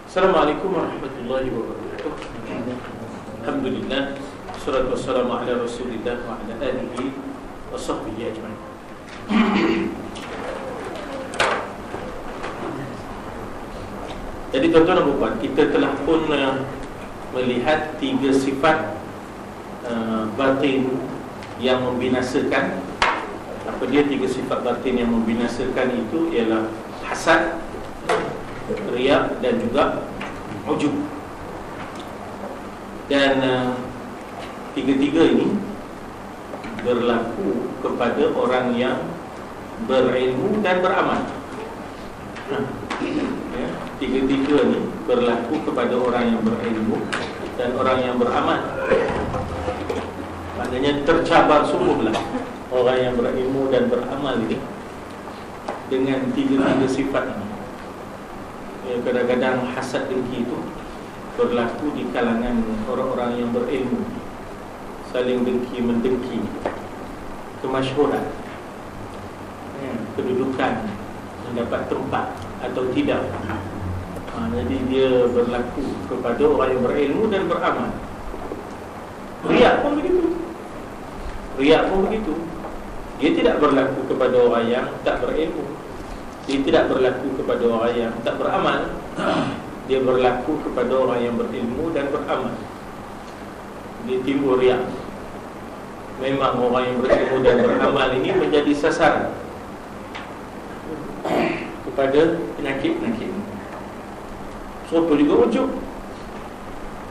Assalamualaikum warahmatullahi wabarakatuh. Alhamdulillah, wassalatu wassalamu ala Rasulillah wa ala alihi wa sahbihi ajma'in. Jadi tuan-tuan dan puan, kita telah pun melihat tiga sifat batin yang membinasakan. Apa dia tiga sifat batin yang membinasakan itu? Ialah hasad, riya dan juga ujub. Dan tiga-tiga ini berlaku kepada orang yang berilmu dan beramal. Ya, tiga-tiga ni berlaku kepada orang yang berilmu dan orang yang beramal. Maknanya tercabar sungguhlah orang yang berilmu dan beramal ini dengan tiga-tiga sifat ini. Ya, kadang-kadang hasad dengki itu berlaku di kalangan orang-orang yang berilmu, saling dengki mendengki kemasyhuran, kedudukan, mendapat tempat atau tidak. Jadi dia berlaku kepada orang yang berilmu dan beramal. Riya pun begitu. Riya pun begitu. Dia tidak berlaku kepada orang yang tak berilmu. Dia tidak berlaku kepada orang yang tak beramal. Dia berlaku kepada orang yang berilmu dan beramal. Dia timbul riya. Memang orang yang berilmu dan beramal ini menjadi sasaran kepada penyakit-penyakit. So apa juga ujub.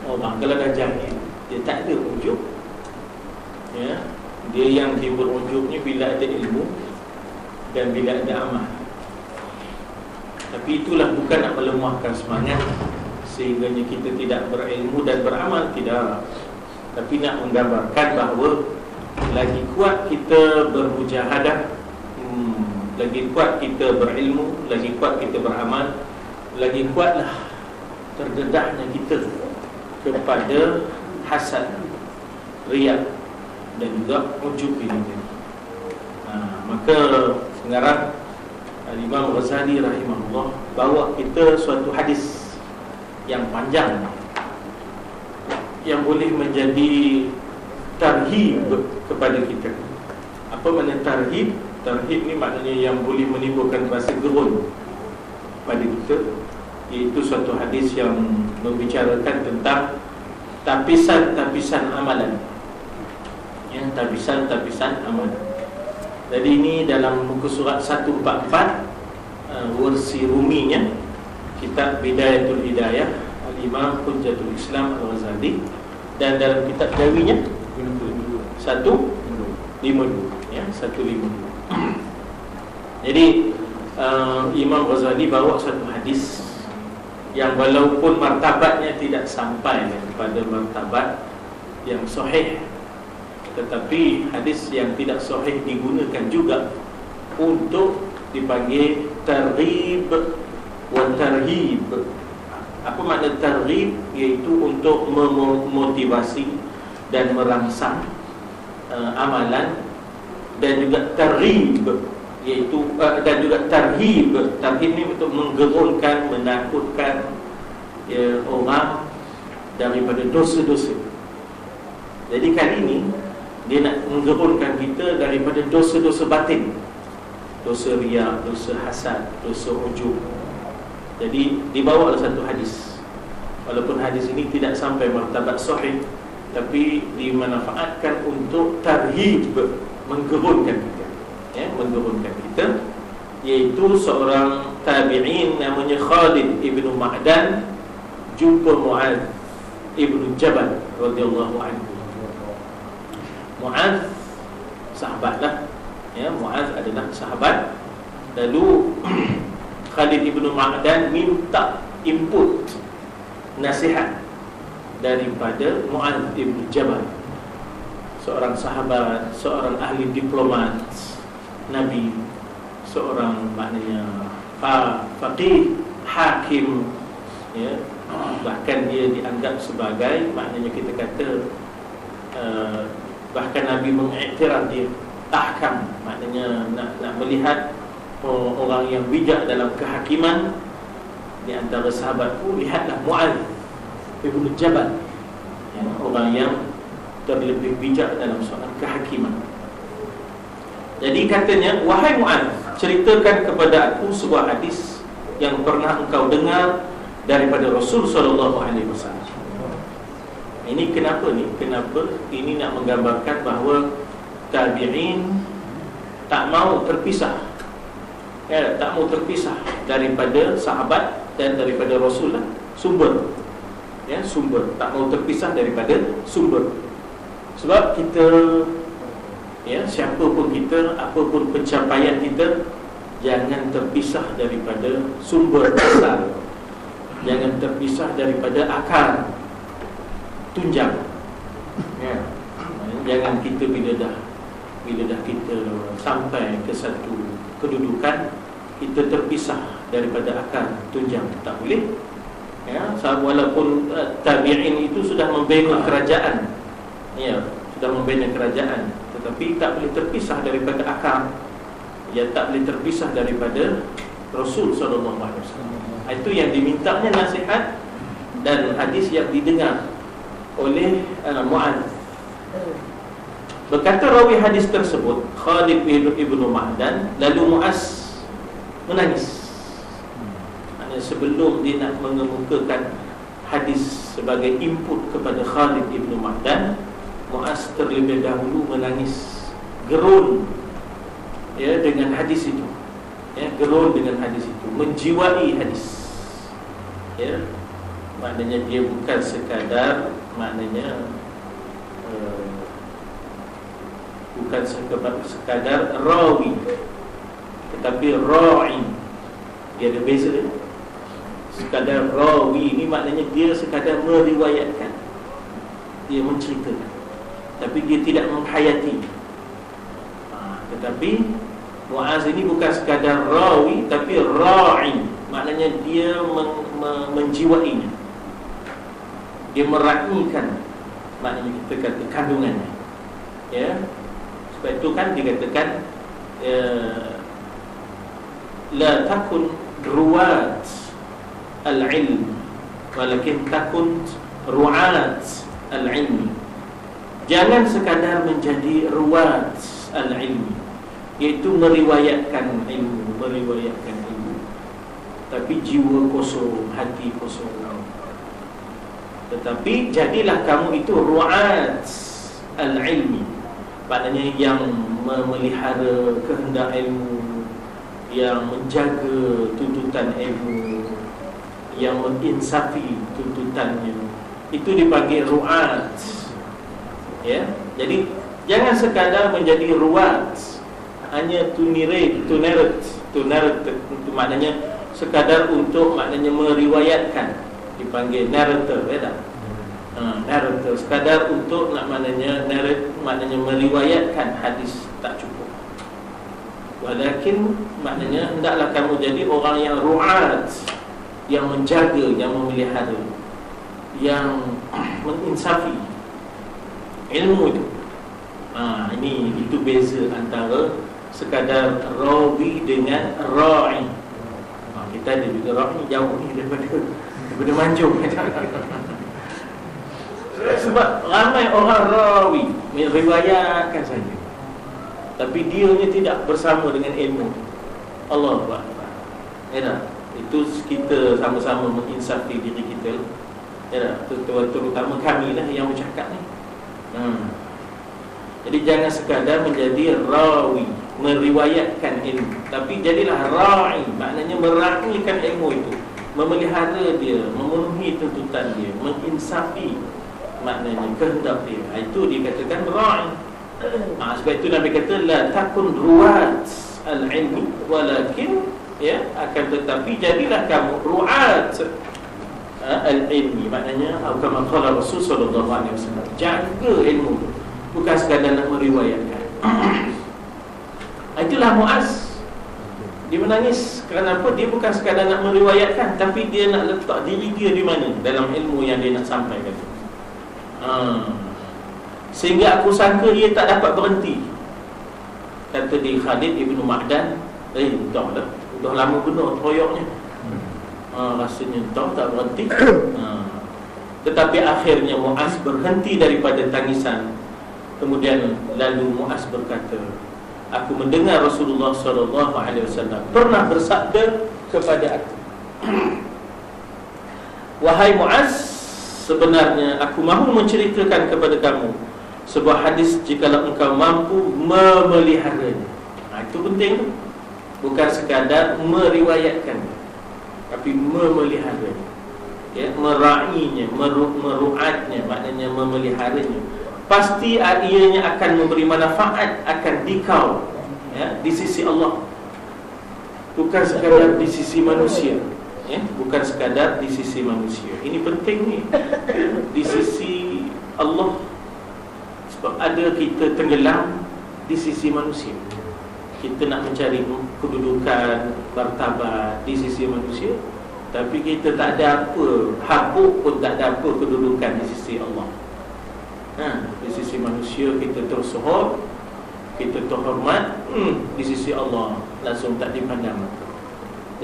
Orang kalau dah jahil, dia tak ada ujub, ya. Dia yang timbul ujubnya bila ada ilmu dan bila ada amal. Tapi itulah bukan nak melemahkan semangat sehingganya kita tidak berilmu dan beramal, tidak. Tapi nak menggambarkan bahawa lagi kuat kita bermujahadah, lagi kuat kita berilmu, lagi kuat kita beramal, lagi kuatlah terdedahnya kita kepada hasad, riya dan juga ujub ini. Maka sekarang Imam Ghazali rahimahullah bawa kita suatu hadis yang panjang yang boleh menjadi tarhib kepada kita. Apa makna tarhib? Tarhib ni maknanya yang boleh menimbulkan rasa gerun pada kita, iaitu suatu hadis yang membicarakan tentang tapisan-tapisan amalan. Yang tapisan-tapisan amalan. Jadi ini dalam muka surat 144 versi Ruminya, kitab Bidayatul Hidayah Al-Imam Hujjatul Islam Al-Ghazali, dan dalam kitab Jawinya 152, ya, 152. Jadi Imam Ghazali bawa satu hadis yang walaupun martabatnya tidak sampai kepada martabat yang sahih, tetapi hadis yang tidak sahih digunakan juga untuk dipanggil targhib wa tarhib. Apa makna targhib? Iaitu untuk memotivasi dan merangsang amalan, dan juga tarhib iaitu dan juga tarhib. Tarhib ni untuk menggerunkan, menakutkan orang daripada dosa-dosa. Jadi kali ini dia nak menggerunkan kita daripada dosa-dosa batin, dosa riya, dosa hasad, dosa ujub. Jadi dibawalah satu hadis. Walaupun hadis ini tidak sampai martabat sahih, tapi dimanfaatkan untuk tarhib, menggerunkan kita, ya, menggerunkan kita. Iaitu seorang tabi'in namanya Khalid ibnu Ma'dan jumpa Mu'adz ibnu Jabal radhiyallahu anhu. Mu'adz sahabatlah, ya, Mu'adz adalah sahabat. Lalu Khalid ibnu Ma'dan minta input, nasihat daripada Mu'adz ibnu Jabal, seorang sahabat, seorang ahli diplomat Nabi, seorang maknanya faqih, hakim, ya. Bahkan dia dianggap sebagai, maknanya kita kata bahkan Nabi mengiktiraf dia ahkam, maknanya nak melihat orang yang bijak dalam kehakiman, di antara sahabatku, lihatlah Mu'adz bin Jabal, orang yang terlebih bijak dalam soal kehakiman. Jadi katanya, wahai Mu'adz, ceritakan kepada aku sebuah hadis yang pernah engkau dengar daripada Rasul SAW. Ini kenapa ni? Kenapa? Ini nak menggambarkan bahawa tabi'in tak mau terpisah, tak mau terpisah daripada sahabat dan daripada Rasul lah. Sumber, sumber, tak mau terpisah daripada sumber. Sebab kita, siapa pun kita, apapun pencapaian kita, jangan terpisah daripada sumber asal, jangan terpisah daripada akar tunjang. Jangan kita bila dah kita sampai ke satu kedudukan, kita terpisah daripada akar tunjang. Tak boleh. Walaupun tabi'in itu sudah membina kerajaan, sudah membina kerajaan, tetapi tak boleh terpisah daripada akar. Tak boleh terpisah daripada Rasul SAW. Itu yang dimintanya nasihat dan hadis yang didengar oleh Mu'adz. Berkata rawi hadis tersebut, Khalid bin Ma'dan, lalu Mu'adz menangis. Sebelum dia nak mengemukakan hadis sebagai input kepada Khalid bin Ma'dan, Mu'adz terlebih dahulu menangis, gerun dengan hadis itu, gerun dengan hadis itu, menjiwai hadis. Maknanya dia bukan sekadar, bukan sekadar rawi, tetapi ra'i. Dia ada beza. Sekadar rawi ini maknanya dia sekadar meriwayatkan, dia menceritakan, tapi dia tidak menghayati. Tetapi Mu'adz ini bukan sekadar rawi, tapi ra'i, maknanya dia menjiwainya, dia meraihkan, maknanya kita kata kandungannya. Sebab itu kan dikatakan la takun ruwat al-ilm, walakin takun ru'at al-ilm. Jangan sekadar menjadi ruwat al-ilm, iaitu meriwayatkan ilmu, tapi jiwa kosong, hati kosong. Tetapi jadilah kamu itu ru'at al-ilmi, maknanya yang memelihara kehendak ilmu, yang menjaga tuntutan ilmu, yang menginsafi tuntutannya. Itu dipanggil ru'at. Jadi jangan sekadar menjadi ru'at, hanya to narrate, maknanya sekadar untuk, maknanya meriwayatkan, dipanggil narrator, narrator, sekadar untuk maknanya narrate, maknanya meriwayatkan hadis, tak cukup. Walakin maknanya hendaklah kamu jadi orang yang ru'at, yang menjaga, yang memelihara, yang menginsafi ilmu itu. Ini itu beza antara sekadar rawi dengan ra'i. Kita ada juga ra'i, jauh ni daripada manjung. Sebab ramai orang rawi meriwayatkan saja, tapi dianya tidak bersama dengan ilmu. Allahu Akbar. Itu kita sama-sama menginsafi diri kita. Terutama kami lah yang bercakap ni. Jadi jangan sekadar menjadi rawi, meriwayatkan ilmu, tapi jadilah ra'i, maknanya meraihkan ilmu itu, memelihara dia, memenuhi tuntutan dia, menginsafi maknanya kehendak dia. Itu dikatakan ra'i. Sebab itu Nabi kata la takun ruwat al-ilmi, walakin akan tetapi jadilah kamu ru'at al-ilmi, maknanya kama qala Rasul sallallahu alaihi wasallam, jaga ilmu, bukan sekadar nak meriwayatkan. Itulah Mu'adz. Dia menangis kerana apa? Dia bukan sekadar nak meriwayatkan, tapi dia nak letak diri dia di mana dalam ilmu yang dia nak sampaikan. Sehingga aku sangka dia tak dapat berhenti. Kata dia Khalid bin Ma'dan, dah lama benar teroyoknya. Rasanya tahu tak berhenti. Tetapi akhirnya Muaz berhenti daripada tangisan. Kemudian lalu Muaz berkata, aku mendengar Rasulullah SAW pernah bersabda kepada aku, wahai Muaz, sebenarnya aku mahu menceritakan kepada kamu sebuah hadis jikalau engkau mampu memeliharanya. Itu penting. Bukan sekadar meriwayatkan, tapi memeliharanya, ya, meraihnya, meruatnya, maknanya memeliharanya. Pasti ianya akan memberi manfaat akan dikau, ya, di sisi Allah. Bukan sekadar di sisi manusia, ya, bukan sekadar di sisi manusia. Ini penting ni, di sisi Allah. Sebab ada kita tenggelam di sisi manusia. Kita nak mencari kedudukan, martabat di sisi manusia, tapi kita tak ada apa, habuk pun tak ada apa kedudukan di sisi Allah. Di sisi manusia kita tersohor, kita terhormat, di sisi Allah langsung tak dipandang.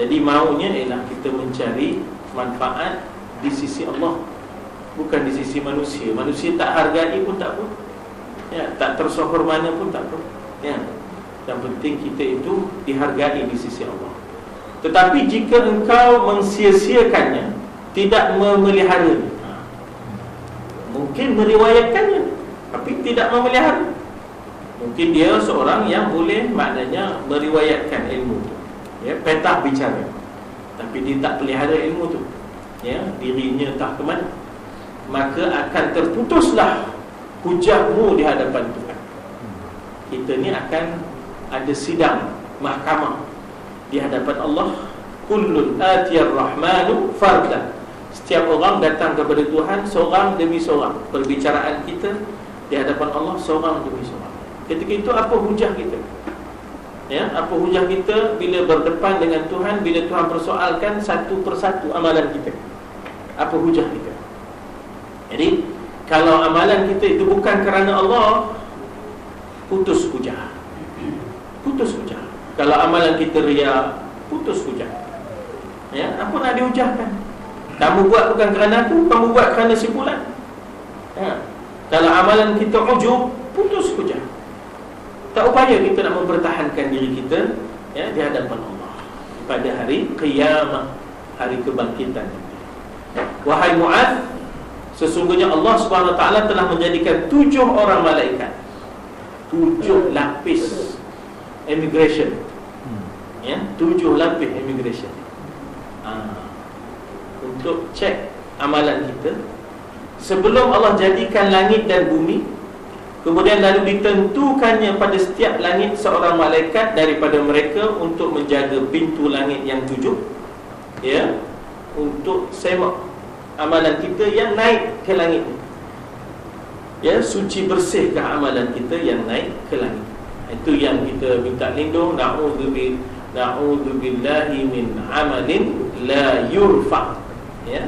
Jadi maunya ialah kita mencari manfaat di sisi Allah, bukan di sisi manusia. Manusia tak hargai pun tak apa, ya, tak tersohor mana pun tak apa, ya. Yang penting kita itu dihargai di sisi Allah. Tetapi jika engkau mensia-siakannya, tidak memeliharanya, mungkin meriwayatkannya tapi tidak memelihara. Mungkin dia seorang yang boleh, maknanya meriwayatkan ilmu tu, ya, petah bicara, tapi dia tak pelihara ilmu tu, ya, dirinya tak ke mana, maka akan terputuslah hujahmu di hadapan Tuhan. Kita ni akan ada sidang mahkamah di hadapan Allah. Kullun atiyar rahmanu fardan. Setiap orang datang kepada Tuhan seorang demi seorang. Perbicaraan kita di hadapan Allah seorang demi seorang. Ketika itu apa hujah kita? Ya, apa hujah kita bila berdepan dengan Tuhan, bila Tuhan persoalkan satu persatu amalan kita? Apa hujah kita? Jadi kalau amalan kita itu bukan kerana Allah, putus hujah. Putus hujah. Kalau amalan kita riya, putus hujah. Ya, apa nak dihujahkan? Kamu buat bukan kerana aku, kamu buat kerana si fulan. Ya. Kalau amalan kita ujub, putus hujah. Tak upaya kita nak mempertahankan diri kita, ya, di hadapan Allah pada hari kiamat, hari kebangkitan. Wahai Muaz, sesungguhnya Allah Subhanahu Wa Taala telah menjadikan 7 orang malaikat, 7 lapis immigration, ya, 7 lapis immigration, untuk cek amalan kita sebelum Allah jadikan langit dan bumi. Kemudian lalu ditentukannya pada setiap langit seorang malaikat daripada mereka untuk menjaga pintu langit yang 7, ya, untuk semak amalan kita yang naik ke langit, ya, suci bersihkah amalan kita yang naik ke langit. Itu yang kita minta lindung. Na'udzubillahi min amalin la yurfa, ya.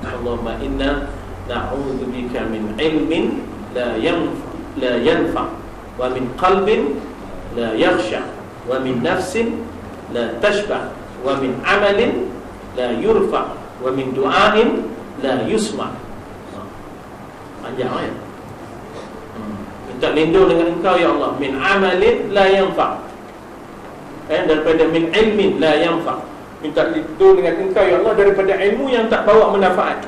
Allahumma inna na'udzubika min ilmin la yanfa, wa min qalbin la yakhsha, wa min nafsin la tashba, wa min amalin la yurfa, wa min du'ain la yusma. Panjang, ya. Minta lindung dengan engkau ya Allah, min amalin la yanfa, daripada min ilmin la yanfa. Minta lindung dengan engkau ya Allah daripada ilmu yang tak bawa manfaat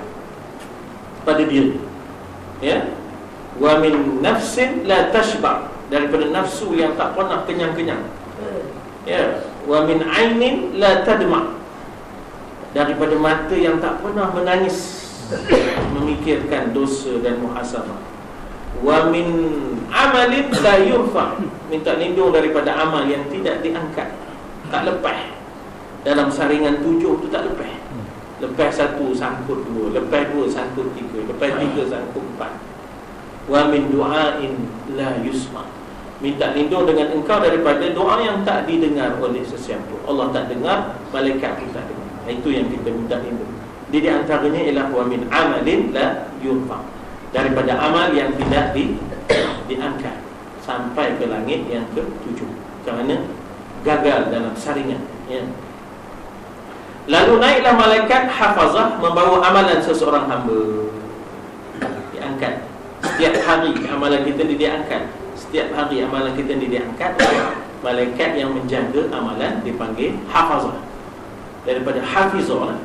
pada diri, ya. Wa min nafsin la tashba, daripada nafsu yang tak pernah kenyang-kenyang, ya. Wa min ainin la tadma, daripada mata yang tak pernah menangis memikirkan dosa dan muhasabah. Wa min amalin la yurfa, minta lindung daripada amal yang tidak diangkat, tak lepas. Dalam saringan 7 tu tak lepas. Lepas 1 sangkut 2, lepas 2 sangkut 3, lepas 3 sangkut 4. Wa min du'ain la yusma, minta lindung dengan engkau daripada doa yang tak didengar oleh sesiapa. Allah tak dengar, malaikat pun tak dengar. Itu yang kita minta lindung. Di antaranya ialah wa min amalin la yurfa, daripada amal yang tidak diangkat sampai ke langit yang ke-7 kerana gagal dalam saringan, ya. Lalu naiklah malaikat hafazah membawa amalan seseorang hamba. Diangkat. Setiap hari amalan kita diangkat. Setiap hari amalan kita diangkat. Malaikat yang menjaga amalan dipanggil hafazah. Daripada hafizah lah.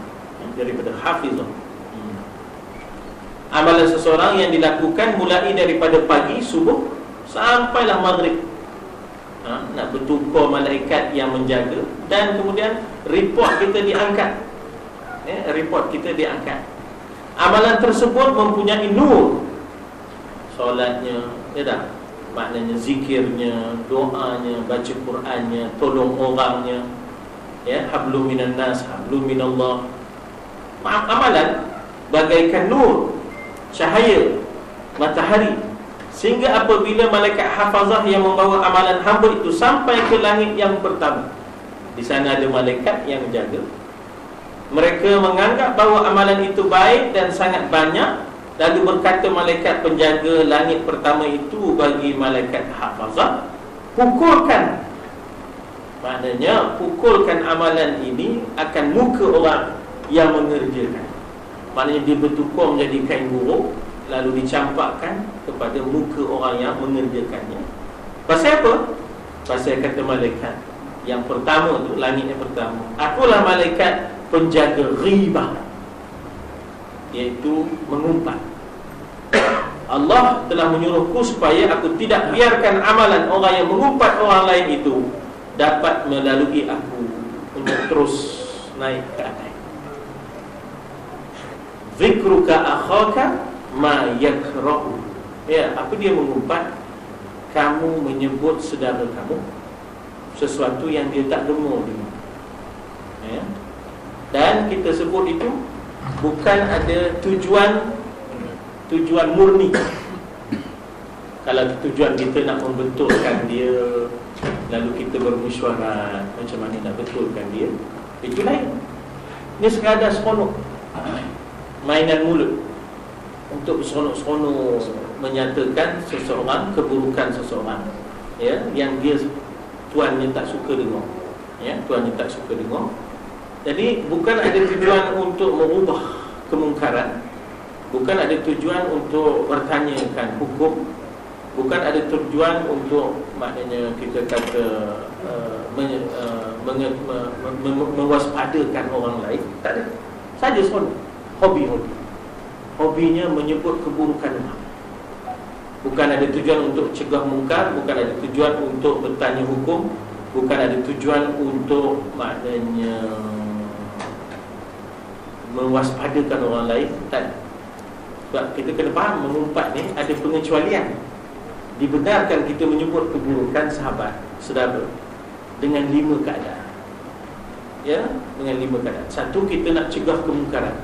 Daripada hafizah. Amalan seseorang yang dilakukan mulai daripada pagi subuh sampailah maghrib. Nak bertukar malaikat yang menjaga. Dan kemudian report kita diangkat. Report kita diangkat. Amalan tersebut mempunyai nur. Solatnya, maknanya zikirnya, doanya, baca Qurannya, tolong orangnya, hablum minan nas, hablum minallah. Amalan bagaikan nur, cahaya matahari. Sehingga apabila malaikat hafazah yang membawa amalan hamba itu sampai ke langit yang pertama, di sana ada malaikat yang menjaga. Mereka menganggap bahawa amalan itu baik dan sangat banyak. Lalu berkata malaikat penjaga langit pertama itu bagi malaikat hafazah, pukulkan. Maknanya pukulkan amalan ini akan muka orang yang mengerjakan. Maknanya dia bertukar menjadi kain buruk, lalu dicampakkan kepada muka orang yang mengerjakannya. Pasal apa? Pasal kata malaikat yang pertama tu, langit yang pertama, akulah malaikat penjaga ghibah, iaitu mengumpat. Allah telah menyuruhku supaya aku tidak biarkan amalan orang yang mengumpat orang lain itu dapat melalui aku untuk terus naik ke atas. Zikruka akhaka ma yakrahu. Apa dia mengumpat? Kamu menyebut saudara kamu sesuatu yang dia tak gemar dengan. Dan kita sebut itu bukan ada tujuan murni. Kalau tujuan kita nak membetulkan dia, lalu kita bermesyuarat macam mana nak betulkan dia, itu lain. Ini sekadar seronok, mainan mulut untuk seronok-seronok menyatakan seseorang, keburukan seseorang, yang dia tuannya tak suka dengar, tuannya tak suka dengar. Jadi bukan ada tujuan untuk merubah kemungkaran, bukan ada tujuan untuk bertanyakan hukum, bukan ada tujuan untuk, maknanya kita kata mewaspadakan orang lain. Tak ada. Saja seronok. Hobinya menyebut keburukan orang. Bukan ada tujuan untuk cegah mungkar, bukan ada tujuan untuk bertanya hukum, bukan ada tujuan untuk, maknanya mewaspadakan orang lain. Tak. Sebab kita kena faham, mengumpat ni ada pengecualian. Dibenarkan kita menyebut keburukan sahabat, saudara, dengan 5 keadaan. Dengan 5 keadaan. Satu, kita nak cegah kemungkaran.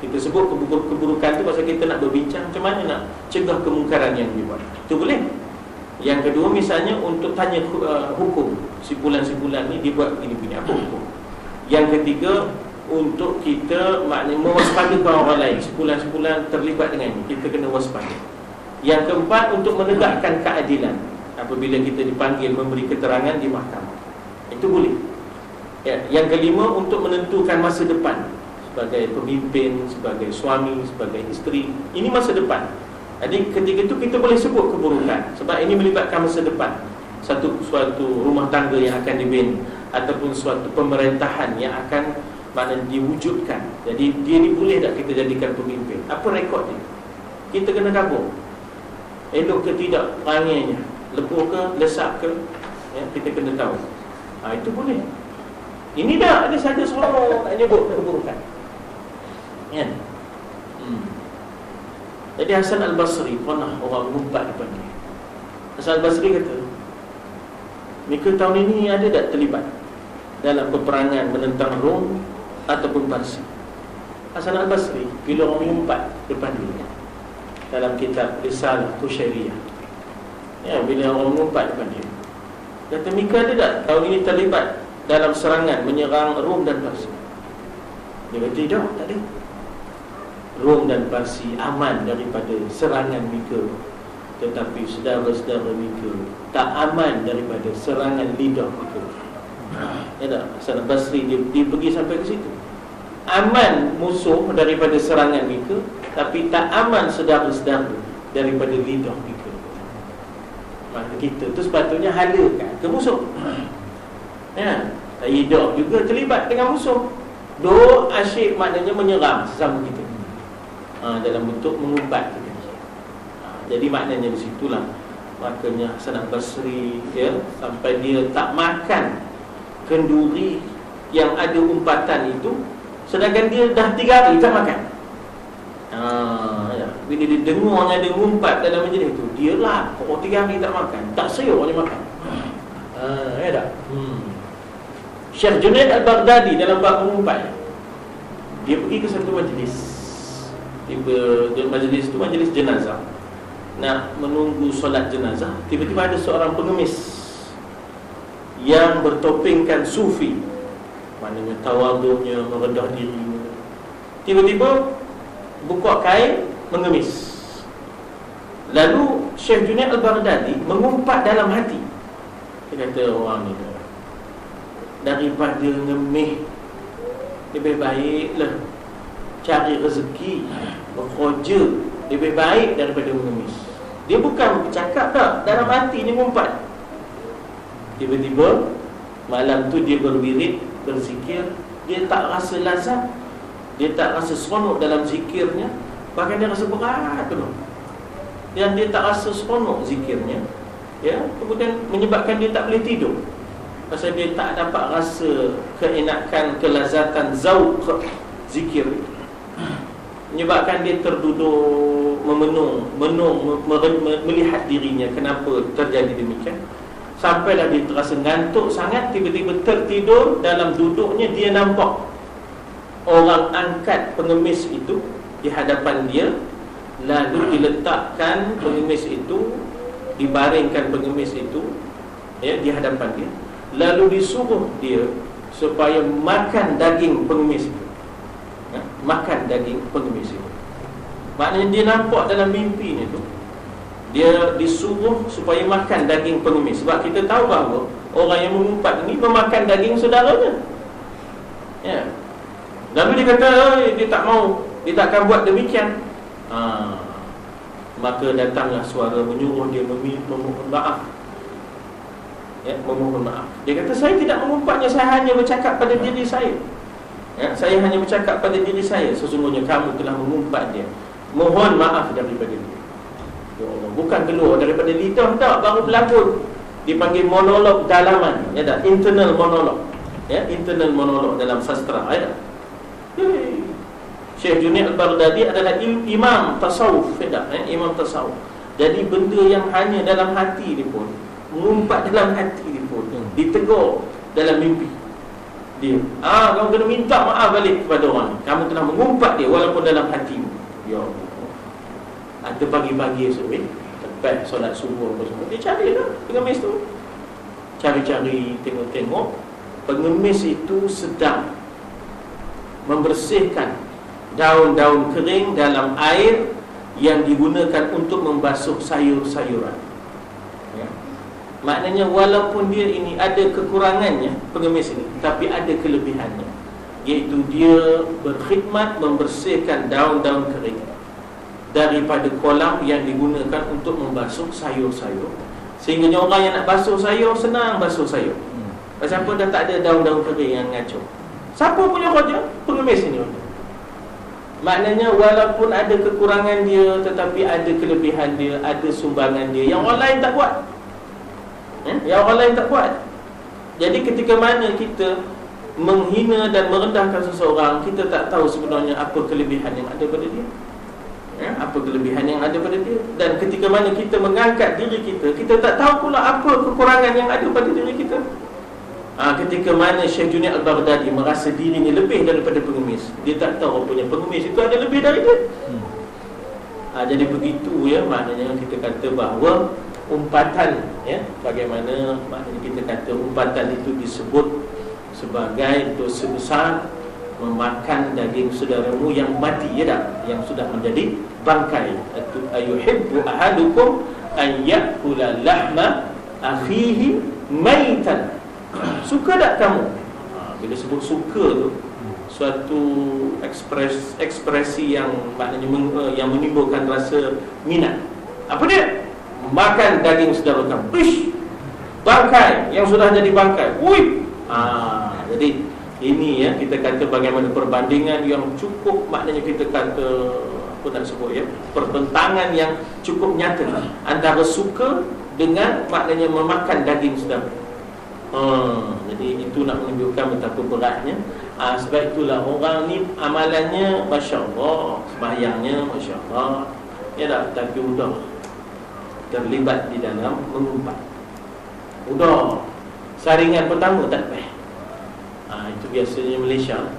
Kita sebut keburukan tu pasal kita nak berbincang macam mana nak cegah kemungkaran yang dibuat. Itu boleh. Yang kedua, misalnya untuk tanya hukum, simpulan-simpulan ni dibuat begini-begini, apa hukum. Yang ketiga, untuk kita, maknanya mewaspadakan orang lain, simpulan-simpulan terlibat dengan ini, kita kena waspada. Yang keempat, untuk menegakkan keadilan apabila kita dipanggil memberi keterangan di mahkamah, itu boleh. Yang kelima, untuk menentukan masa depan sebagai pemimpin, sebagai suami, sebagai isteri. Ini masa depan. Jadi ketika itu kita boleh sebut keburukan, sebab ini melibatkan masa depan. Suatu rumah tangga yang akan dibina, ataupun suatu pemerintahan yang akan diwujudkan. Jadi dia ni boleh tak kita jadikan pemimpin? Apa rekod dia? Kita kena gabung. Elok ke tidak perangainya, lepuh ke, lesak ke, kita kena tahu. Itu boleh. Ini dah ada saja seorang nak nyebut keburukan. Jadi Hasan Al-Basri pernah orang mengumpat depan dia. Hasan Al-Basri kata, mereka tahun ini ada tak terlibat dalam peperangan menentang Rom ataupun Parsi? Hasan Al-Basri bila orang mengumpat depan dia dalam kitab Risalah Kusyairiyah, bila orang mengumpat depan dia, kata, mereka ada tak tahun ini terlibat dalam serangan menyerang Rom dan Parsi? Dia kata, tidak, tak ada. Rom dan Parsi aman daripada serangan mereka, tetapi saudara-saudara mereka tak aman daripada serangan lidah mereka. Ya tak? Hasan Basri dia pergi sampai ke situ. Aman musuh daripada serangan mereka, tapi tak aman saudara-saudara daripada lidah mereka. Maka kita tu sepatutnya halakan ke musuh. Ya, lidah juga terlibat dengan musuh. Duk asyik maknanya menyerang sesama kita, dalam bentuk mengumpat. Jadi maknanya di situlah maknanya Hasan Basri ya, sampai dia tak makan kenduri yang ada umpatan itu, sedangkan dia dah 3 hari tak makan. Ya. Bila dia dengar ada ngumpat dalam majlis itu, dia lah 3 hari tak makan, tak sayur dia makan. Ya tak? Syekh Junaid Al-Baghdadi dalam bab mengumpat, dia pergi ke satu majlis. Majlis itu majlis jenazah, nak menunggu solat jenazah. Tiba-tiba ada seorang pengemis yang bertopengkan sufi, maknanya tawadhunya, merendah diri. Tiba-tiba buka kain mengemis. Lalu Syekh Junaid Al-Baghdadi mengumpat dalam hati. Dia kata, orang ni daripada ngemih, lebih baiklah cari rezeki, bekerja, lebih baik daripada mengemis. Dia bukan bercakap tak, dalam hati dia mengumpat. Tiba-tiba malam tu dia berwirid, berzikir. Dia tak rasa lazat, dia tak rasa seronok dalam zikirnya, bahkan dia rasa berat tu. Dan dia tak rasa seronok zikirnya, ya, kemudian menyebabkan dia tak boleh tidur. Pasal dia tak dapat rasa keenakan, kelazatan, zauq zikir, menyebabkan dia terduduk, memenung, melihat dirinya kenapa terjadi demikian. Sampailah dia terasa ngantuk sangat, tiba-tiba tertidur. Dalam duduknya dia nampak orang angkat pengemis itu di hadapan dia. Lalu diletakkan pengemis itu, dibaringkan pengemis itu ya, di hadapan dia. Lalu disuruh dia supaya makan daging pengemis itu, ya, makan daging pengemis itu. Maknanya dia nampak dalam mimpi itu, dia disuruh supaya makan daging pengemis. Sebab kita tahu bahawa orang yang mengumpat ini memakan daging saudaranya, ya. Lalu dia kata dia tak mau, dia takkan buat demikian. Maka datanglah suara menyuruh dia memohon maaf, ya, memohon maaf. Dia kata, saya tidak mengumpatnya, saya hanya bercakap pada diri saya, ya, saya hanya bercakap pada diri saya. Sesungguhnya kamu telah mengumpat dia, mohon maaf daripada dia. Bukan keluar daripada lidah tak, baru berlaku. Dipanggil monolog dalaman, ya tak? Internal monolog, ya, internal monolog dalam sastra, ya tak? Syekh Junaid Al-Baghdadi adalah imam tasawuf, ya tak? Imam tasawuf. Jadi benda yang hanya dalam hati dia pun, mengumpat dalam hati dia pun, ditegur dalam mimpi dia. Kamu kena minta maaf balik kepada orang ni, kamu telah mengumpat dia walaupun dalam hatimu. Ya Allah. Ada pagi-pagi esok lepas solat subuh apa semua, dia carilah pengemis tu, cari-cari, tengok-tengok. Pengemis itu sedang membersihkan daun-daun kering dalam air yang digunakan untuk membasuh sayur-sayuran, ya. Maknanya walaupun dia ini ada kekurangannya, pengemis ini, tapi ada kelebihannya, iaitu dia berkhidmat membersihkan daun-daun kering daripada kolam yang digunakan untuk membasuh sayur-sayur. Sehingga orang yang nak basuh sayur, senang basuh sayur. Pasal apa? Dah tak ada daun-daun kering yang ngacau. Siapa punya kerja? Pengemis ini. Maknanya walaupun ada kekurangan dia, tetapi ada kelebihan dia, ada sumbangan dia yang orang lain tak buat, yang orang lain tak buat. Jadi ketika mana kita menghina dan merendahkan seseorang, kita tak tahu sebenarnya apa kelebihan yang ada pada dia, apa kelebihan yang ada pada dia. Dan ketika mana kita mengangkat diri kita, kita tak tahu pula apa kekurangan yang ada pada diri kita. Ketika mana Syekh Junaid Al-Baghdadi merasa dirinya lebih daripada pengemis, dia tak tahu rupanya pengemis itu ada lebih dari dia. Jadi begitu, ya, maknanya kita kata bahawa umpatan, ya, bagaimana maknanya kita kata umpatan itu disebut sebagai dosa besar, memakan daging saudaramu yang mati, ya tak? Yang sudah menjadi bangkai. Ayuhibbu ahadukum an ya'kula lahma akhihi maitan Suka tak kamu? Bila sebut suka tu, suatu ekspresi yang maknanya yang menimbulkan rasa minat. Apa dia? Makan daging saudara kamu. Ish, bangkai yang sudah jadi bangkai. Ui. Jadi ini ya, kita kata bagaimana perbandingan yang cukup, maknanya kita kata apa nak sebut ya, pertentangan yang cukup nyata antara suka dengan maknanya memakan daging saudara. Jadi itu nak menunjukkan betapa beratnya. Sebab itulah orang ni amalannya Masya Allah, sembahyangnya Masya Allah, ya tak, tapi udah terlibat di dalam mengumpat. Udah saringan pertama tak lepas. Itu biasanya Malaysia,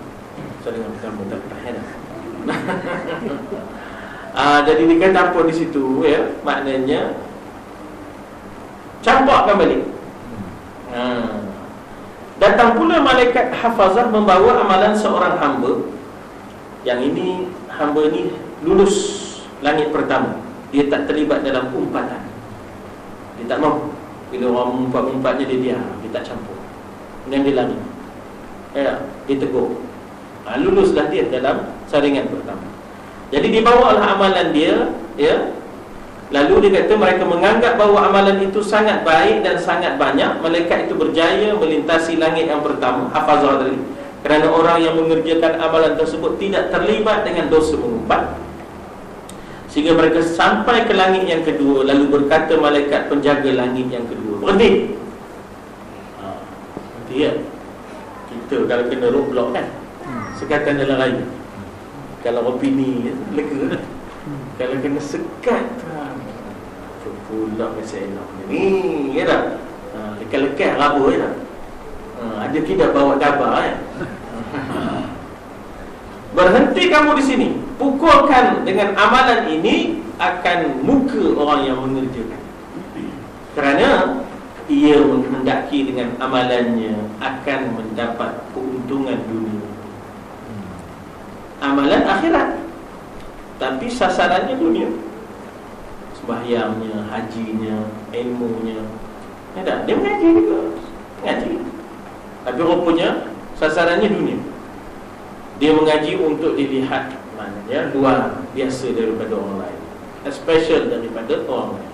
saringan pertama tak lepas ya. Jadi dikata apa di situ ya, maknanya campakkan balik. Datang pula malaikat hafazah membawa amalan seorang hamba. Yang ini hamba ni lulus langit pertama. Dia tak terlibat dalam umpatan. Dia tak mau. Bila orang umpat-umpatnya dia tak campur. Kemudian dia lari. Ya, dia tegur. Luluslah dia dalam saringan pertama. Jadi dibawalah amalan dia, ya. Lalu dia kata mereka menganggap bahawa amalan itu sangat baik dan sangat banyak. Malaikat itu berjaya melintasi langit yang pertama, hafazah tadi, kerana orang yang mengerjakan amalan tersebut tidak terlibat dengan dosa mengumpat. Sehingga mereka sampai ke langit yang kedua. Lalu berkata malaikat penjaga langit yang kedua, berhenti. Berhenti ya. Kita kalau kena roadblock kan, sekatan dalam raya, kalau opini lega. Kalau kena sekat pula kasi enak ni, ya tak? Lekat-lekat raba ya tak? Ada tidak bawa dabar Berhenti kamu di sini, pukulkan dengan amalan ini akan muka orang yang mengerjakan, kerana ia menghendaki dengan amalannya akan mendapat keuntungan dunia, amalan akhirat, tapi sasarannya dunia. Sembahyangnya, hajinya, ilmunya, ya tak? Dia mengaji juga, mengaji, tapi rupanya sasarannya dunia. Dia mengaji untuk dilihat, maknanya luar biasa daripada orang lain, special daripada orang lain.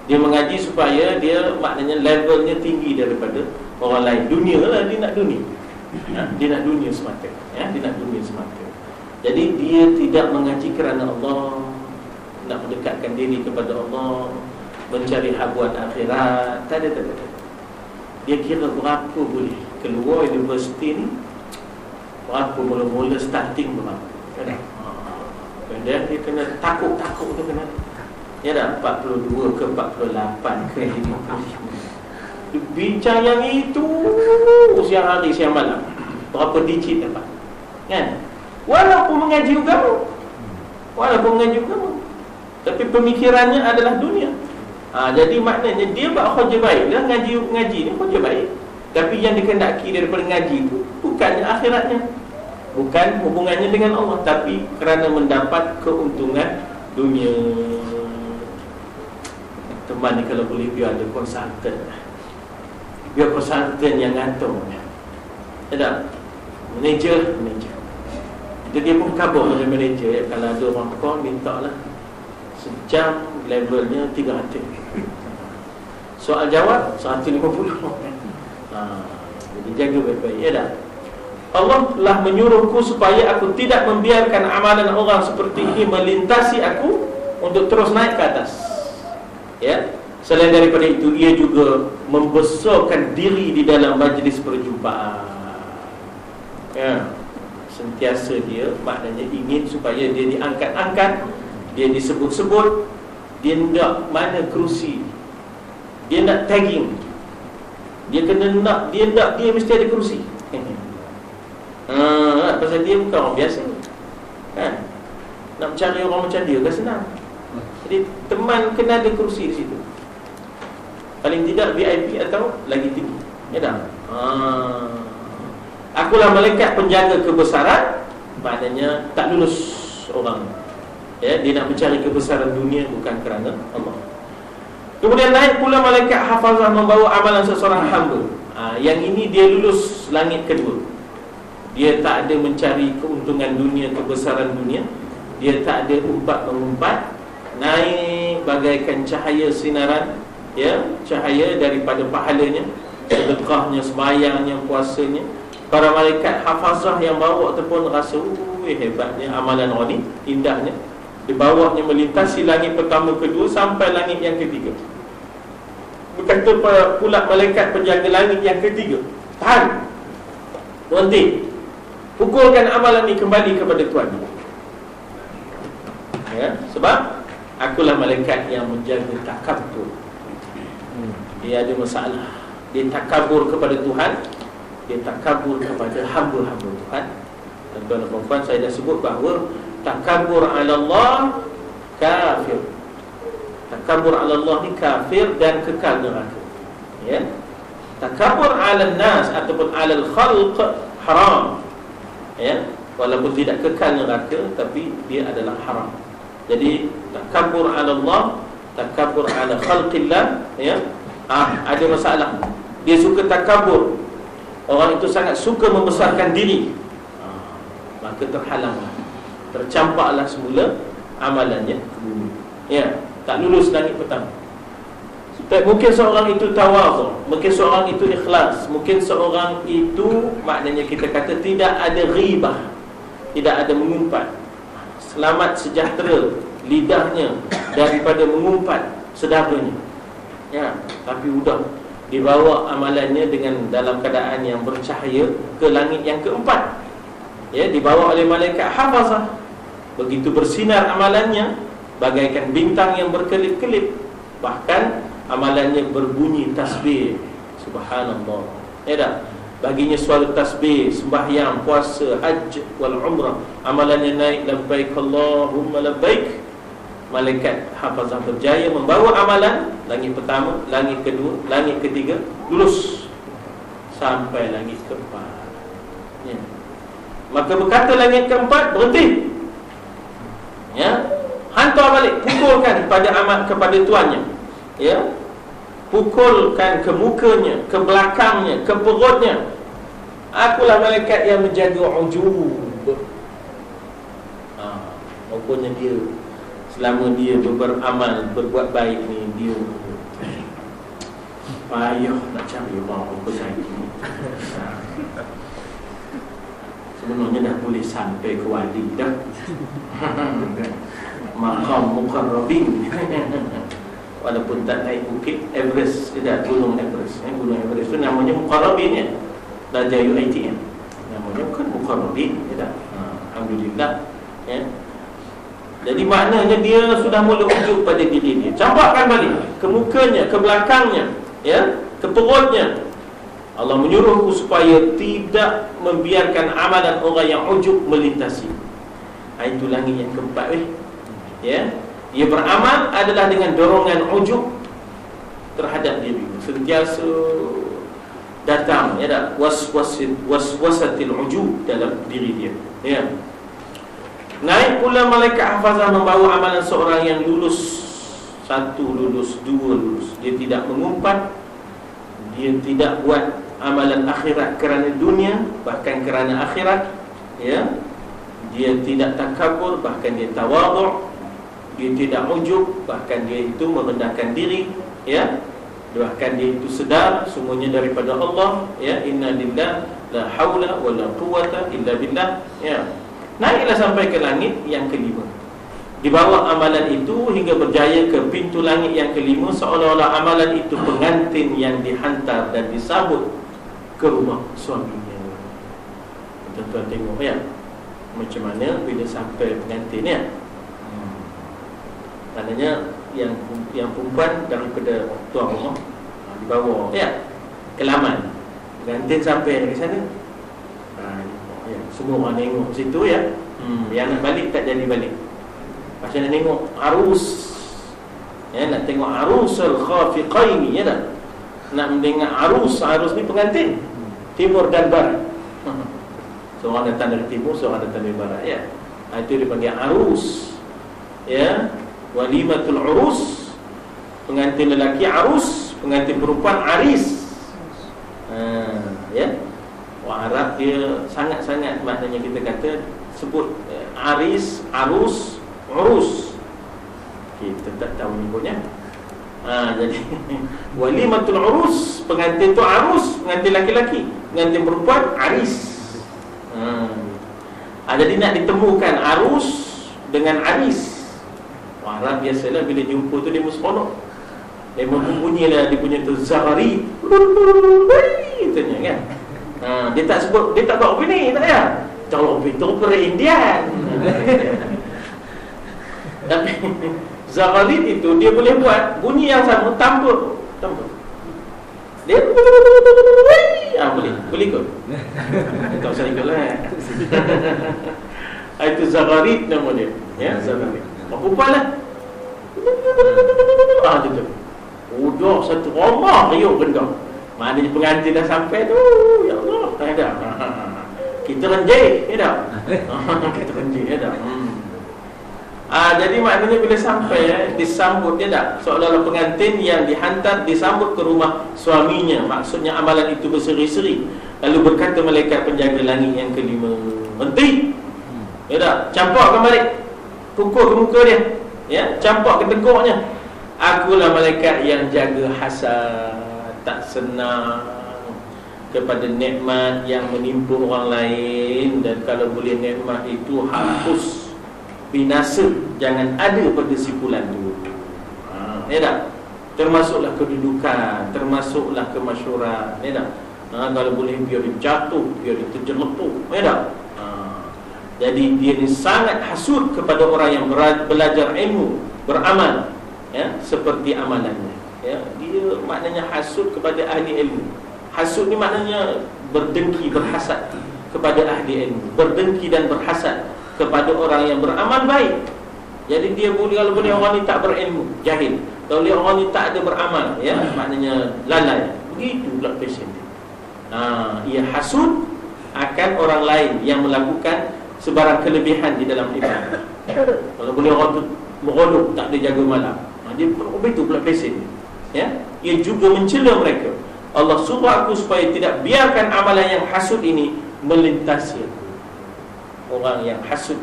Dia mengaji supaya dia maknanya levelnya tinggi daripada orang lain. Dunia lah, dia nak dunia, dia nak dunia semata, ya? Dia nak dunia semata. Jadi dia tidak mengaji kerana Allah, nak mendekatkan diri kepada Allah, mencari habuan akhirat. Tak ada. Dia kira berapa boleh keluar universiti ni, berapa mula-mula starting berapa, kemudian dia kena takut-takut tu kena, ya dah, 42 ke 48 ke 55. Bincang yang itu siang hari siang malam, berapa digit dapat, kan? Walaupun mengaji agama, tapi pemikirannya adalah dunia. Jadi maknanya dia buat kerja baik lah, ngaji ni kerja baik, tapi yang dikehendaki daripada ngaji itu bukannya akhiratnya, bukan hubungannya dengan Allah, tapi kerana mendapat keuntungan dunia. Teman ni kalau boleh biar ada konsultan, biar konsultan yang gantung, ada manager. Jadi dia pun kabur dengan manager, ya, kalau ada orang call minta lah sejam levelnya 300, soal jawab 150. Jadi jaga baik-baik, ya dah. Allah telah menyuruhku supaya aku tidak membiarkan amalan orang seperti ini melintasi aku untuk terus naik ke atas, ya. Selain daripada itu, ia juga membesarkan diri di dalam majlis perjumpaan, ya. Sentiasa dia maknanya ingin supaya dia diangkat-angkat, dia disebut-sebut. Dia nak mana kerusi, dia nak tagging, dia mesti ada kerusi. Pasal dia bukan orang biasa, kan? Nak mencari orang macam dia kan senang. Jadi teman kena ada kerusi di situ, paling tidak VIP atau lagi tinggi, ya dah. Akulah malaikat penjaga kebesaran, maknanya tak lulus orang, ya. Dia nak mencari kebesaran dunia bukan kerana Allah. Kemudian naik pula malaikat hafazah membawa amalan seseorang hamba. Yang ini dia lulus langit kedua. Dia tak ada mencari keuntungan dunia, kebesaran dunia. Dia tak ada umpat mengumpat, naik bagaikan cahaya sinaran, ya, cahaya daripada pahalanya, sedekahnya, sembahyangnya, puasanya. Para malaikat hafazah yang bawa tu pun rasa hebatnya amalan orang ni, indahnya. Dibawanya melintasi langit pertama, kedua sampai langit yang ketiga. Berkata pula malaikat penjaga langit yang ketiga, tahan, berhenti, pukulkan amalan ni kembali kepada Tuhan. Ya, sebab akulah malaikat yang menjaga takabur. Dia ada masalah. Dia takabur kepada Tuhan, dia takabur kepada hamba-hamba Tuhan. Dan tuan dan puan, saya dah sebut bahawa takabur ala Allah kafir. Takabur ala Allah ni kafir dan kekal neraka. Ya. Takabur ala nas ataupun ala al-khalq haram. Ya, walaupun tidak kekal neraka, tapi dia adalah haram. Jadi takabur ala Allah, takabur ala khalqillah, ya. Ada masalah. Dia suka takabur. Orang itu sangat suka membesarkan diri. Maka terhalanglah, tercampaklah semula amalannya ke bumi. Ya, tak lulus langit pertama. Mungkin seorang itu tawadhu, mungkin seorang itu ikhlas, mungkin seorang itu, maknanya kita kata tidak ada ghibah, tidak ada mengumpat, selamat sejahtera lidahnya daripada mengumpat saudaranya. Ya, tapi sudah dibawa amalannya dengan dalam keadaan yang bercahaya ke langit yang keempat. Ya, dibawa oleh malaikat hafazah. Begitu bersinar amalannya bagaikan bintang yang berkelip-kelip. Bahkan amalannya berbunyi tasbih. Subhanallah. Ya dah. Baginya suara tasbih, sembahyang, puasa, hajj wal umrah, amalannya naik labbaik Allahumma labbaik. Malaikat hafazah berjaya membawa amalan langit pertama, langit kedua, langit ketiga, lulus sampai langit keempat. Ya. Maka berkata langit keempat, berhenti. Ya, hantar balik, pukulkan pada amat kepada tuannya. Ya, pukulkan ke mukanya, ke belakangnya, ke perutnya. Akulah malaikat yang menjaga ujub. Rupanya dia selama dia beramal, berbuat baik ni, dia payah nak cari orang bersaing. Sebenarnya dah boleh sampai ke wali dah. Maqam muqarrabin. Walaupun tak naik bukit Everest, tidak gunung Everest. Gunung Everest tu namanya muqarrabin, ya. Darjah UIT, ya. Namanya bukan muqarrabin, ya. Alhamdulillah, ya. Jadi maknanya dia sudah mula ujub pada diri dia. Campakkan balik ke mukanya, ke belakangnya, ya, ke perutnya. Allah menyuruhku supaya tidak membiarkan amalan orang yang ujub melintasi. Itu langit yang keempat, ya. Dia beramal adalah dengan dorongan ujub terhadap diri. Sentiasa datang, ya, waswasatil ujub dalam diri dia, ya. Naik pula malaikat hafazah membawa amalan seorang yang lulus. Satu lulus, dua lulus. Dia tidak mengumpat, dia tidak buat amalan akhirat kerana dunia, bahkan kerana akhirat, ya. Dia tidak takabur, bahkan dia tawadhu'. Dia tidak ujub, bahkan dia itu merendahkan diri, ya. Bahkan dia itu sedar semuanya daripada Allah, ya. Inna lillah la haula wa la quwwata illa billah, ya. Naiklah sampai ke langit yang kelima. Dibawa amalan itu hingga berjaya ke pintu langit yang kelima, seolah-olah amalan itu pengantin yang dihantar dan disambut ke rumah suaminya. Tuan-tuan tengok, ya, macam mana bila sampai pengantin, ya. Maknanya yang perempuan daripada tuan rumah dibawa, ya, ke laman. Pengantin sampai dari sana, ya, semua orang tengok situ, ya. Yang nak balik tak jadi balik. Macam nak tengok arus, ya, nak tengok arusul khafiqaini, ya tak? Nak mendengar arus ni pengantin timur dan barat. Seorang datang dari timur, seorang datang dari barat, ya. Itu dipanggil arus, ya. Walimatul urus, pengantin lelaki arus, pengantin perempuan aris. Ya. Orang Arab dia sangat-sangat, maknanya kita kata sebut aris, arus, urus. Kita tak tahu nyebutnya. Jadi walimatul urus, pengantin tu arus, pengantin laki-laki, pengantin perempuan aris. Jadi nak ditemukan arus dengan aris. Orang Arab biasalah bila jumpa tu dia musponok. Dia membunyilah dia punya tu zagharit. Tanya kan. Dia tak sebut, dia tak buat begini, tak ya. Kalau itu Indian. Tapi zagharit itu dia boleh buat bunyi yang sama tanpa. Dia boleh kot. Tak usah ikutlah. Itu zagharit nama dia. Ya, zagharit. Perempuan lah. Gitu. Udah satu rumah riuh benda. Maknanya pengantin dah sampai tu, ya Allah, tak ada. Kita renjih, ya tak? Kita renjih, ya tak? Jadi maknanya bila sampai disambut, ya tak? Seolah-olah pengantin yang dihantar disambut ke rumah suaminya. Maksudnya amalan itu berseri-seri. Lalu berkata malaikat penjaga langit yang kelima, henti, ya tak? Campakkan balik, pukul ke muka dia, ya, campak ke tengkuknya. Akulah malaikat yang jaga hasad, tak senang kepada nikmat yang menimpa orang lain. Dan kalau boleh nikmat itu hapus, binasa, jangan ada pada simpulan tu. Ya tak? Termasuklah kedudukan, termasuklah kemasyhuran, ya tak? Kalau boleh biar dia jatuh, biar dia terjelepuh, ya tak? Jadi dia ni sangat hasud kepada orang yang belajar ilmu, beramal, ya, seperti amalannya. Ya, dia maknanya hasud kepada ahli ilmu. Hasud ni maknanya berdengki, berhasad kepada ahli ilmu, berdengki dan berhasad kepada orang yang beramal baik. Jadi dia boleh, kalau boleh orang ni tak berilmu, jahil. Kalau boleh orang ni tak ada beramal, ya, maknanya lalai. Begitu pula passion dia. Ia hasud akan orang lain yang melakukan sebarang kelebihan di dalam ibadah. Kalau boleh orang tu merodok, tak ada jaga malam, dia begitu pula passion dia. Ya, ia juga mencela mereka. Allah suruh aku supaya tidak biarkan amalan yang hasud ini melintasi aku. Orang yang hasud,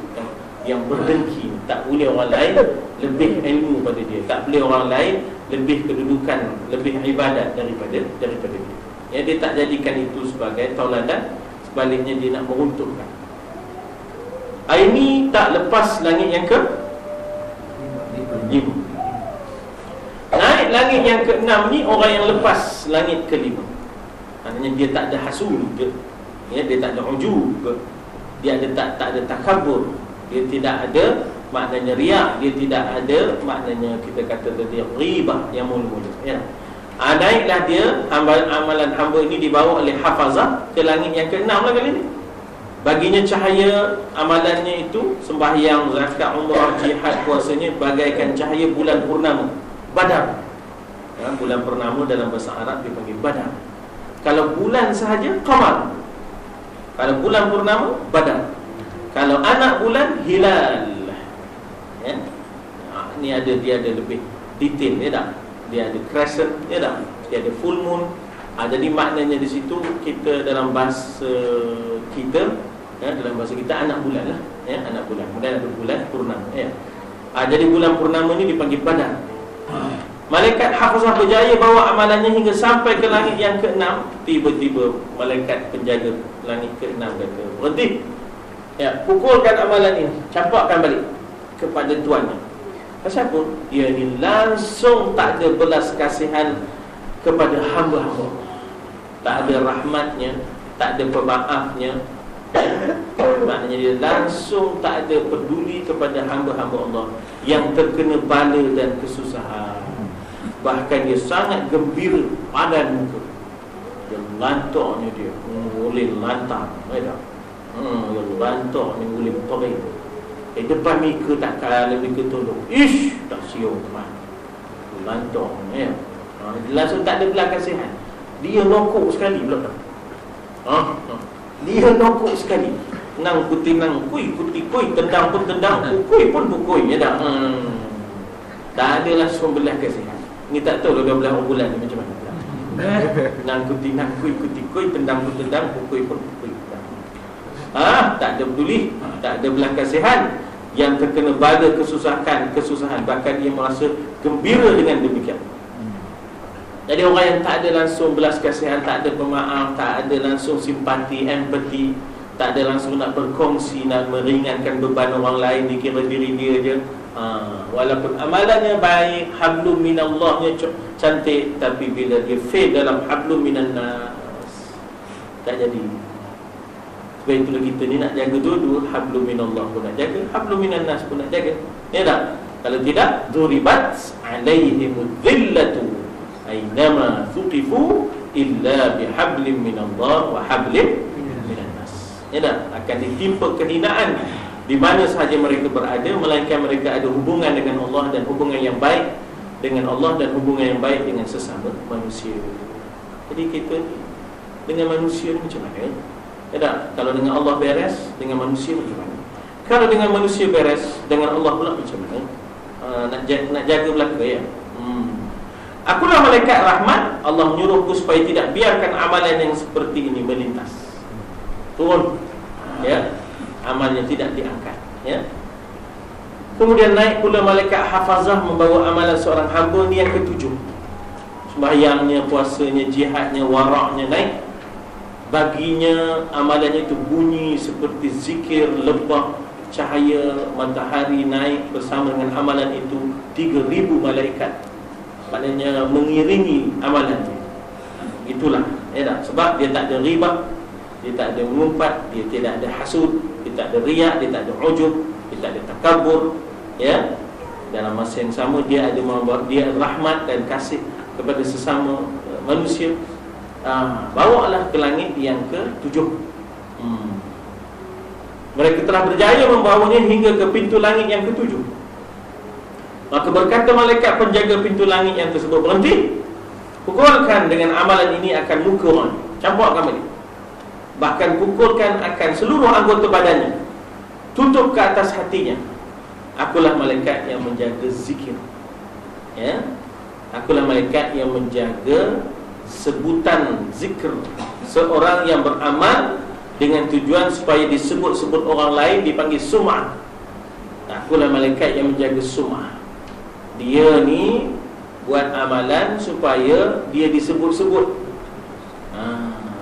yang berdengki, tak boleh orang lain lebih ilmu pada dia, tak boleh orang lain lebih kedudukan, lebih ibadat daripada dia. Ya, dia tak jadikan itu sebagai tauladan, sebaliknya dia nak meruntuhkan. Ini tak lepas langit yang ke 5. Naik langit yang ke-6 ni orang yang lepas langit ke-5. Maknanya dia tak ada hasud, ya, dia tak ada ujub, dia ada tak ada takabur, dia tidak ada maknanya riak, dia tidak ada maknanya kita kata tadi ghibah yang mula-mula, ya. Naiklah dia, amalan hamba ini dibawa oleh hafazah ke langit yang ke-6 lah kali ni. Baginya cahaya amalannya itu sembahyang, zakat, umrah, jihad, puasanya bagaikan cahaya bulan purnama, Badar. Ya, bulan purnama dalam bahasa Arab dipanggil Badar. Kalau bulan sahaja, Qamar. Kalau bulan purnama, Badar. Kalau anak bulan, Hilal. Ya. Dia ada lebih detail, ya tak? Dia ada crescent, ya tak? Dia ada full moon. Jadi maknanya di situ kita dalam bahasa kita, ya, dalam bahasa kita anak bulan lah, ya, anak bulan. Kemudian ada bulan purnama, ya. Jadi bulan purnama ni dipanggil Badar. Malaikat hafazah berjaya bawa amalannya hingga sampai ke langit yang ke-6. Tiba-tiba malaikat penjaga langit ke-6 kata, berhenti, ya, pukulkan amalan ini, campakkan balik kepada tuannya. Pasal apa? Dia ni langsung tak ada belas kasihan kepada hamba-hamba, tak ada rahmatnya, tak ada pemaafnya. Maknanya dia langsung tak ada peduli kepada hamba-hamba Allah yang terkena bala dan kesusahan. Bahkan dia sangat gembira padan muka. Dia lantoknya dia, boleh lantang, dia lantok ni boleh pergi. Depan mereka tak kalah mereka tolong. Ish, tak siung teman. Lantok, ya. Langsung tak ada belas kasihan. Dia nokok sekali pula. Dia nokok sekali. Nang putih nang kui, tendang pun tendang, pukui pun pukui, ya tak? Tak ada langsung belas kasihan. Ni tak tahu dah belah bulan ni macam mana. Nangku ikut, tendang pukul pun pukul. Tak ada peduli, tak ada belas kasihan. Yang terkena bala kesusahan, bahkan dia merasa gembira dengan demikian. Jadi orang yang tak ada langsung belas kasihan, tak ada pemaaf, tak ada langsung simpati, empati, tak ada langsung nak berkongsi, nak meringankan beban orang lain, dikira diri dia je. Walaupun amalannya baik, hablum minallahnya cantik, tapi bila dia fail dalam hablum minannas, tak jadi. Sebab itulah kita ni nak jaga dua-dua, hablum minallah pun nak jaga, hablum minannas pun nak jaga. Ya tak? Kalau tidak, duribat alaihimud dhillatu aynama thuqifu illa bihablim minallah wa hablim minannas. Ya tak? Akan ditimpa kehinaan di mana sahaja mereka berada, melainkan mereka ada hubungan dengan Allah dan hubungan yang baik dengan Allah dan hubungan yang baik dengan sesama manusia. Jadi kita dengan manusia macam mana? Ya tak? Kalau dengan Allah beres, dengan manusia macam mana? Kalau dengan manusia beres, dengan Allah pula macam mana? Nak jaga belaka ya. Akulah malaikat rahmat, Allah menyuruhku supaya tidak biarkan amalan yang seperti ini melintas. Turun. Ya. Amalnya tidak diangkat, ya. Kemudian naik pula malaikat hafazah membawa amalan seorang hamba ni yang ketujuh. Sembahyangnya, puasanya, jihadnya, waraknya naik. Baginya amalannya itu bunyi seperti zikir, lebah, cahaya matahari naik bersama dengan amalan itu 3,000 malaikat. Maknanya mengiringi amalannya. Itulah, ya tak? Sebab dia tak ada riba, dia tak ada mengumpat, dia tidak ada hasud, dia tak ada riak, dia tak ada ujub, dia tak ada takabur, ya. Dalam masa yang sama dia ada dia rahmat dan kasih kepada sesama manusia. Bawalah ke langit yang ke-7. Mereka telah berjaya membawanya hingga ke pintu langit yang ke-7. Maka berkata malaikat penjaga pintu langit yang tersebut, berhenti, pukulkan dengan amalan ini akan muka orang, campurkan balik. Bahkan pukulkan akan seluruh anggota badannya, tutup ke atas hatinya. Akulah malaikat yang menjaga zikir, ya. Akulah malaikat yang menjaga sebutan zikr seorang yang beramal dengan tujuan supaya disebut-sebut orang lain, dipanggil sum'ah. Akulah malaikat yang menjaga sum'ah. Dia ni buat amalan supaya dia disebut-sebut,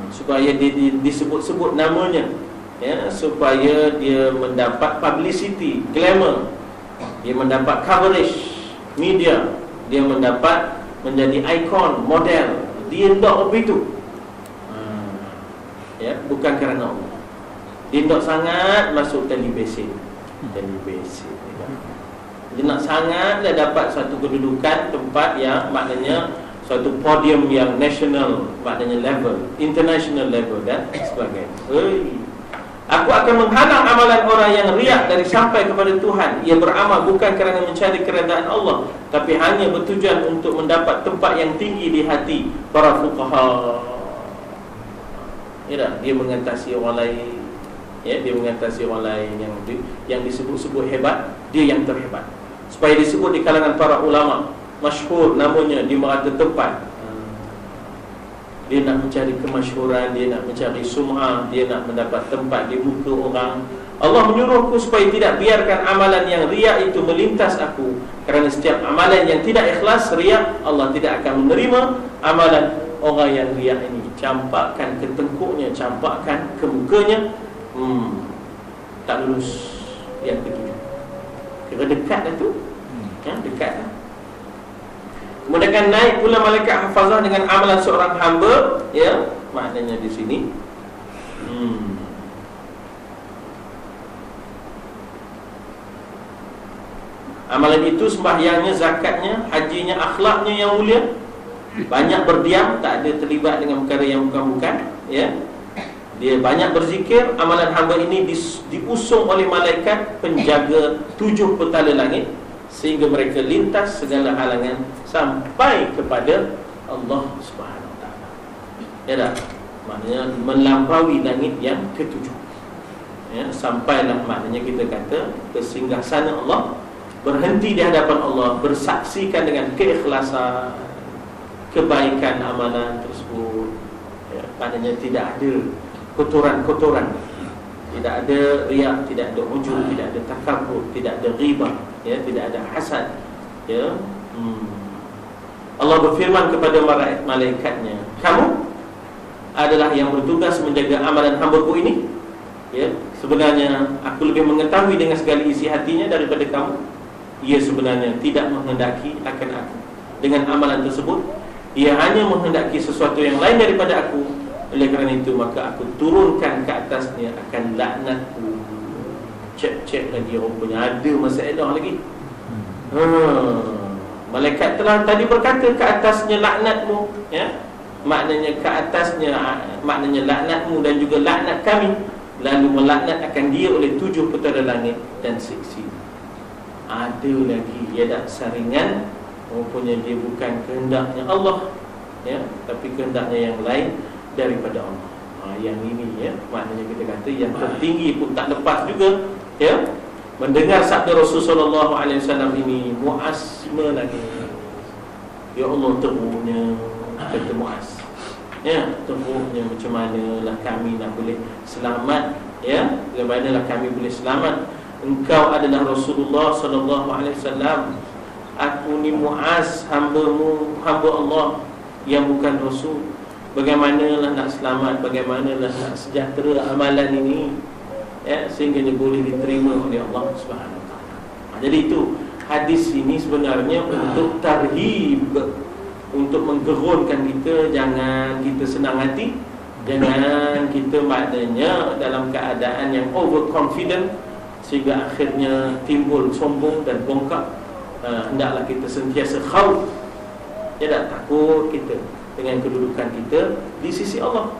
supaya dia disebut-sebut namanya, ya, supaya dia mendapat publicity, glamour, dia mendapat coverage media, dia mendapat menjadi ikon, model. Dia tak begitu, ya, bukan kerana Allah. Dia tak sangat masuk televisi. Dia nak sangatlah dapat satu kedudukan, tempat yang maknanya suatu podium yang national, maknanya level, international level dan sebagainya. Aku akan menghalang amalan orang yang riak dari sampai kepada Tuhan. Ia beramal bukan kerana mencari keredaan Allah, tapi hanya bertujuan untuk mendapat tempat yang tinggi di hati para fuqaha. Ya, dia mengantasi orang lain, ya, dia mengantasi orang lain yang disebut-sebut hebat, dia yang terhebat. Supaya disebut di kalangan para ulama, masyhur namanya di merata tempat. Dia nak mencari kemasyhuran, dia nak mencari sum'ah, dia nak mendapat tempat di muka orang. Allah menyuruhku supaya tidak biarkan amalan yang riak itu melintas aku. Kerana setiap amalan yang tidak ikhlas, riak, Allah tidak akan menerima amalan orang yang riak ini. Campakkan ke tengkuknya, campakkan ke mukanya, tak lulus yang ketujuh. Kira dekat dah tu, ya, dekat dah. Kemudian naik pula malaikat hafazah dengan amalan seorang hamba, ya, maknanya di sini amalan itu sembahyangnya, zakatnya, hajinya, akhlaknya yang mulia, banyak berdiam, tak ada terlibat dengan perkara yang bukan-bukan, ya. Dia banyak berzikir. Amalan hamba ini diusung oleh malaikat penjaga 7 petala langit, sehingga mereka lintas segala halangan sampai kepada Allah Subhanahu Wa Taala. Ya tak? Maknanya melampaui langit yang ke-7. Ya, sampailah, maknanya kita kata ke singgasana Allah, berhenti di hadapan Allah, bersaksikan dengan keikhlasan. kebaikan amalan tersebut, ya, maknanya tidak ada kotoran-kotoran, tidak ada riak, tidak ada ujub, tidak ada takabur, tidak ada ghibah, ya, tidak ada hasad, ya. Allah berfirman kepada malaikatnya, kamu adalah yang bertugas menjaga amalan hamba-Ku ini, ya. Sebenarnya aku lebih mengetahui dengan segala isi hatinya daripada kamu. Ia sebenarnya tidak menghendaki akan aku dengan amalan tersebut, ia hanya menghendaki sesuatu yang lain daripada aku. Oleh kerana itu maka aku turunkan ke atasnya akan laknatku. Cek lagi, rupanya ada masalah lagi. Malaikat telah tadi berkata ke atasnya laknatmu, ya. Maknanya ke atasnya, maknanya laknatmu dan juga laknat kami. Lalu melaknat akan dia oleh 7 petala langit dan siksi. Ada lagi, ia tak saringan, rupanya dia bukan kehendaknya Allah, ya, tapi kehendaknya yang lain daripada Allah. Yang ini, ya, maknanya kita kata yang tertinggi pun tak lepas juga, ya. Mendengar sabda Rasulullah SAW ini, Muaz menangis. Ya Allah, teruknya, kata Muaz, ya, teruknya macam manalah kami nak boleh selamat, ya, bagaimanalah kami boleh selamat. Engkau adalah Rasulullah SAW, aku ni Muaz, hamba-Mu, hamba Allah yang bukan Rasul. Bagaimanalah nak selamat, bagaimanalah nak sejahtera amalan ini, ya, sehingga dia boleh diterima oleh Allah Subhanahu Wa Taala. Jadi itu hadis ini sebenarnya untuk tarhib, untuk menggerunkan kita, jangan kita senang hati, jangan kita maknanya dalam keadaan yang overconfident sehingga akhirnya timbul sombong dan bongkak. Hendaklah kita sentiasa khauf, tidak takut kita dengan kedudukan kita di sisi Allah.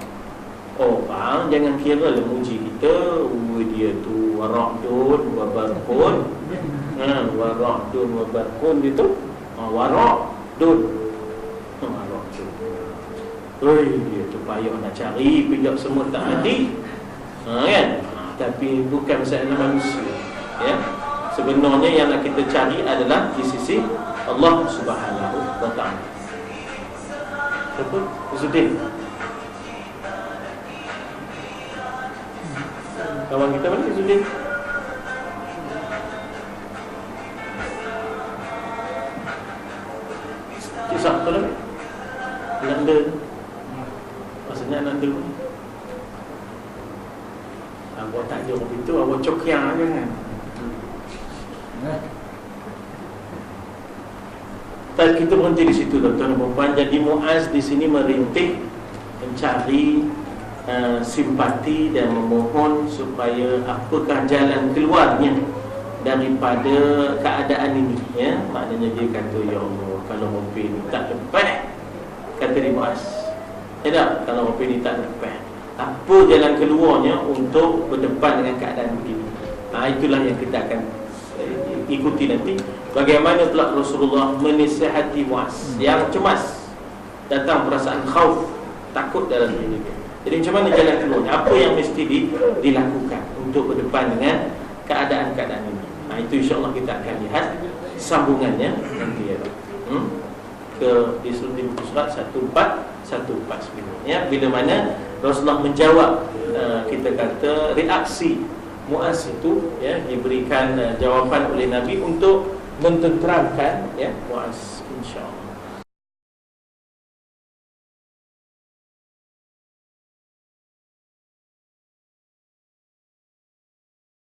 Orang jangan kira memuji kita, dia tu waradun wa barqun. Waradun wa barqun itu waradun. Dia tu payah nak cari, pijak semua tak mati, kan? Tapi bukan masalah manusia, ya. Sebenarnya yang nak kita cari adalah di sisi Allah Subhanahu Wa Taala. Siapa? Izzuddin, kawan kita mana Izzuddin? Kisah tu lah, Nanda. Maksudnya Nanda pun awak tak jawab itu, awak cokiang aja kan. Tapi kita berhenti di situ, tuan-tuan dan puan. Jadi Muaz di sini merintih mencari simpati dan memohon supaya apakah jalan keluarnya daripada keadaan ini, ya. Maknanya dia kata, ya Allah, kalau Rabbi ni tak lepas, kata dia Muaz, ya tak, kalau Rabbi ni tak lepas, apa jalan keluarnya untuk berdepan dengan keadaan begini. Itulah yang kita akan ikuti nanti. Bagaimana pula Rasulullah menisihati Muaz yang cemas, datang perasaan khauf, takut dalam diri dia. Jadi macam mana jalan keluarnya? Apa yang mesti dilakukan untuk berdepan dengan keadaan-keadaan ini? Itu insya-Allah kita akan lihat sambungannya nanti, ya. Ke di surat 1419, ya, bila mana Rasulullah menjawab, kita kata reaksi Muaz itu, ya, diberikan jawapan oleh Nabi untuk mententeramkan, ya, Muaz, insya-Allah.